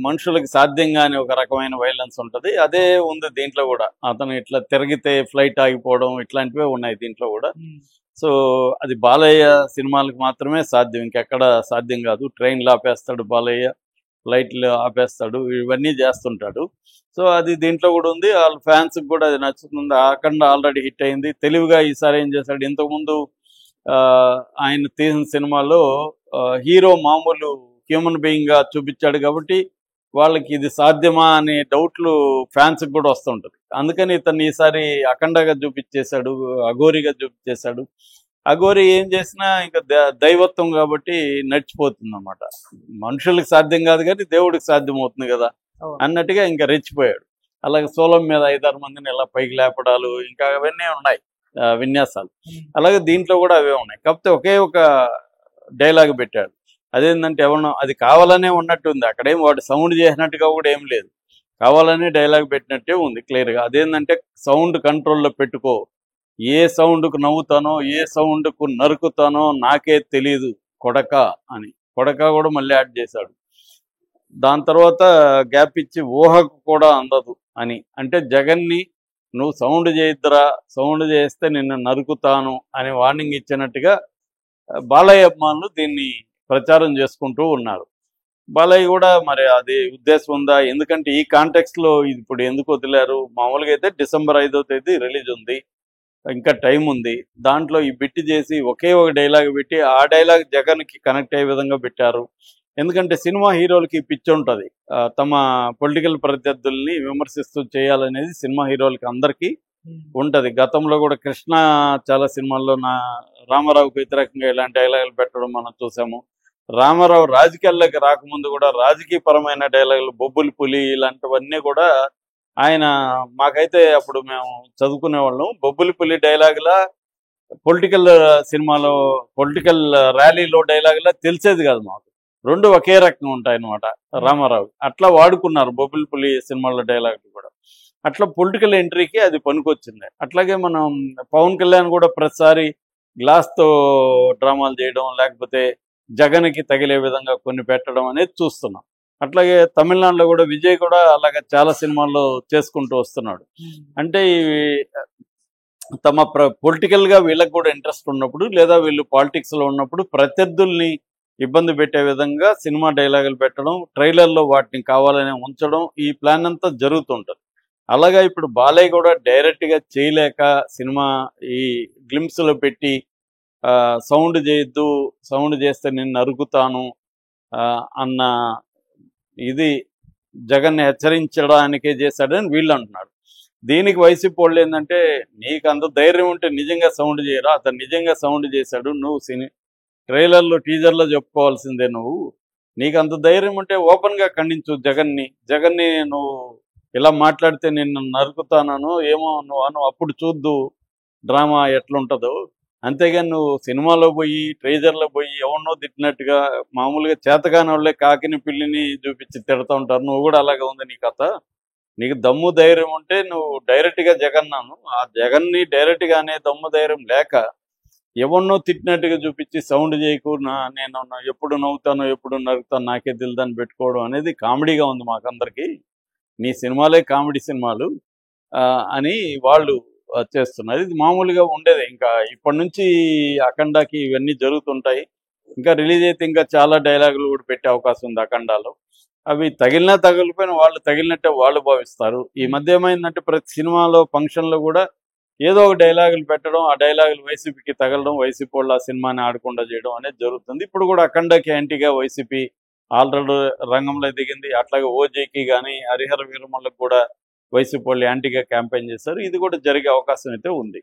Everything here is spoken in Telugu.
మనుషులకి సాధ్యం కాని ఒక రకమైన వైలెన్స్ ఉంటుంది. అదే ఉంది దీంట్లో కూడా. అతను ఇట్లా తిరిగితే ఫ్లైట్ ఆగిపోవడం ఇట్లాంటివే ఉన్నాయి దీంట్లో కూడా. సో అది బాలయ్య సినిమాలకు మాత్రమే సాధ్యం, ఇంకెక్కడ సాధ్యం కాదు. ట్రైన్లు ఆపేస్తాడు బాలయ్య, ఫ్లైట్లు ఆపేస్తాడు, ఇవన్నీ చేస్తుంటాడు. సో అది దీంట్లో కూడా ఉంది. వాళ్ళ ఫ్యాన్స్కి కూడా అది నచ్చుతుంది. అఖండ ఆల్రెడీ హిట్ అయింది. తెలివిగా ఈసారి ఏం చేశాడు, ఇంతకుముందు ఆయన తీసిన సినిమాలో హీరో మామూలు హ్యూమన్ బీయింగ్గా చూపించాడు కాబట్టి వాళ్ళకి ఇది సాధ్యమా అనే డౌట్లు ఫ్యాన్స్కి కూడా వస్తుంటుంది. అందుకని ఇతన్ని ఈసారి అఖండగా చూపించేశాడు, అఘోరిగా చూపించేశాడు. అఘోరి ఏం చేసినా ఇంకా దైవత్వం కాబట్టి నడిచిపోతుంది అన్నమాట. మనుషులకు సాధ్యం కాదు కానీ దేవుడికి సాధ్యం అవుతుంది కదా అన్నట్టుగా ఇంకా రెచ్చిపోయాడు. అలాగే సోలం మీద 5-6 మందిని ఇలా పైకి లేపడాలు, ఇంకా అవన్నీ ఉన్నాయి విన్యాసాలు. అలాగే దీంట్లో కూడా అవే ఉన్నాయి. కాకపోతే ఒకే ఒక డైలాగ్ పెట్టాడు. అదేంటంటే ఎవరినో అది కావాలనే ఉన్నట్టుంది, అక్కడేం వాడు సౌండ్ చేసినట్టుగా కూడా ఏం లేదు, కావాలనే డైలాగ్ పెట్టినట్టే ఉంది క్లియర్గా. అదేంటంటే సౌండ్ కంట్రోల్లో పెట్టుకో, ఏ సౌండ్కు నవ్వుతానో ఏ సౌండ్కు నరుకుతానో నాకే తెలీదు కొడక అని. కొడక కూడా మళ్ళీ యాడ్ చేశాడు. దాని తర్వాత గ్యాప్ ఇచ్చి ఊహకు కూడా అందదు అని. అంటే జగన్ని నువ్వు సౌండ్ చేయొద్దురా, సౌండ్ చేస్తే నిన్ను నరుకుతాను అని వార్నింగ్ ఇచ్చినట్టుగా బాలయ్య అభిమానులు దీన్ని ప్రచారం చేసుకుంటూ ఉన్నారు. బాలయ్య కూడా మరి అది ఉద్దేశం ఉందా, ఎందుకంటే ఈ కాంటెక్స్లో ఇది ఇప్పుడు ఎందుకు వదిలారు? మామూలుగా అయితే December 5వ తేదీ రిలీజ్ ఉంది, ఇంకా టైం ఉంది. దాంట్లో ఈ బిట్టి చేసి ఒకే ఒక డైలాగ్ పెట్టి ఆ డైలాగ్ జగన్కి కనెక్ట్ అయ్యే విధంగా పెట్టారు. ఎందుకంటే సినిమా హీరోలకి పిచ్చి ఉంటుంది, తమ పొలిటికల్ ప్రత్యర్థుల్ని విమర్శిస్తూ చేయాలనేది సినిమా హీరోలకి అందరికీ ఉంటుంది. గతంలో కూడా కృష్ణ చాలా సినిమాల్లో రామారావుకి వ్యతిరేకంగా ఇలాంటి డైలాగులు పెట్టడం మనం చూసాము. రామారావు రాజకీయాల్లోకి రాకముందు కూడా రాజకీయపరమైన డైలాగులు, బొబ్బులి పులి ఇలాంటివన్నీ కూడా ఆయన, మాకైతే అప్పుడు మేము చదువుకునే వాళ్ళం, బొబ్బులి పులి డైలాగులా పొలిటికల్ సినిమాలో పొలిటికల్ ర్యాలీలో డైలాగులా తెలిసేది కాదు మాకు. రెండు ఒకే రకంగా ఉంటాయన్నమాట రామారావు. అట్లా వాడుకున్నారు బొబ్బిలి పులి సినిమాలో డైలాగులు కూడా. అట్లా పొలిటికల్ ఎంట్రీకి అది పనికొచ్చింది. అట్లాగే మనం పవన్ కళ్యాణ్ కూడా ప్రతిసారి గ్లాస్తో డ్రామాలు చేయడం, లేకపోతే జగన్కి తగిలే విధంగా కొన్ని పెట్టడం అనేది చూస్తున్నాం. అట్లాగే తమిళనాడులో కూడా విజయ్ కూడా అలాగే చాలా సినిమాల్లో చేసుకుంటూ వస్తున్నాడు. అంటే ఇవి తమ పొలిటికల్గా వీళ్ళకి కూడా ఇంట్రెస్ట్ ఉన్నప్పుడు, లేదా వీళ్ళు పాలిటిక్స్లో ఉన్నప్పుడు ప్రత్యర్థుల్ని ఇబ్బంది పెట్టే విధంగా సినిమా డైలాగులు పెట్టడం, ట్రైలర్లో వాటిని కావాలని ఉంచడం, ఈ ప్లాన్ అంతా జరుగుతుంటుంది. అలాగా ఇప్పుడు బాలయ్య కూడా డైరెక్ట్గా చేయలేక సినిమా ఈ గ్లిమ్స్లో పెట్టి సౌండ్ చేయొద్దు, సౌండ్ చేస్తే నేను నరుకుతాను అన్న ఇది జగన్ని హెచ్చరించడానికే చేశాడని వీళ్ళు అంటున్నారు. దీనికి వైసీపీ వాళ్ళు ఏంటంటే, నీకు అంత ధైర్యం ఉంటే నిజంగా సౌండ్ చేయరా, అతను నిజంగా సౌండ్ చేశాడు, నువ్వు ట్రైలర్లో టీజర్లో చెప్పుకోవాల్సిందే, నీకు అంత ధైర్యం ఉంటే ఓపెన్గా ఖండించు జగన్ని నువ్వు ఇలా మాట్లాడితే నిన్ను నరుకుతానో ఏమో నువ్వు అప్పుడు చూద్దు డ్రామా ఎట్లుంటుందో. అంతేగాని నువ్వు సినిమాలో పోయి ట్రైజర్లో పోయి ఎవరినో తిట్టినట్టుగా, మామూలుగా చేతగాని వాళ్ళే కాకిని పిల్లిని చూపించి తిడతా ఉంటారు, నువ్వు కూడా అలాగే ఉంది నీ కథ. నీకు దమ్ము ధైర్యం ఉంటే నువ్వు డైరెక్ట్గా జగన్నాను, ఆ జగన్ని డైరెక్ట్గా అనే దమ్ము ధైర్యం లేక ఎవరినో తిట్టినట్టుగా చూపించి సౌండ్ చేయకు, నేను ఎప్పుడు నవ్వుతానో ఎప్పుడు నరుకుతాను నాకే తెలియదని పెట్టుకోవడం అనేది కామెడీగా ఉంది మాకందరికీ. నీ సినిమాలే కామెడీ సినిమాలు అని వాళ్ళు చేస్తున్నారు. ఇది మామూలుగా ఉండేది. ఇంకా ఇప్పటి నుంచి అఖండాకి ఇవన్నీ జరుగుతుంటాయి. ఇంకా రిలీజ్ అయితే ఇంకా చాలా డైలాగులు కూడా పెట్టే అవకాశం ఉంది అఖండాలో. అవి తగిలినా తగిలిపోయిన వాళ్ళు తగిలినట్టే వాళ్ళు భావిస్తారు. ఈ మధ్య ఏమైందంటే ప్రతి సినిమాలో ఫంక్షన్లో కూడా ఏదో ఒక డైలాగులు పెట్టడం, ఆ డైలాగులు వైసీపీకి తగలడం, వైసీపీ వాళ్ళు ఆ సినిమాని ఆడకుండా చేయడం అనేది జరుగుతుంది. ఇప్పుడు కూడా అఖండకి యాంటీగా వైసీపీ ఆల్రెడీ రంగంలో దిగింది. అట్లాగే ఓజేకి కానీ హరిహర వీరమల్లకు కూడా వైసీపీ వాళ్ళు యాంటీగా క్యాంపెయిన్ చేశారు. ఇది కూడా జరిగే అవకాశం అయితే ఉంది.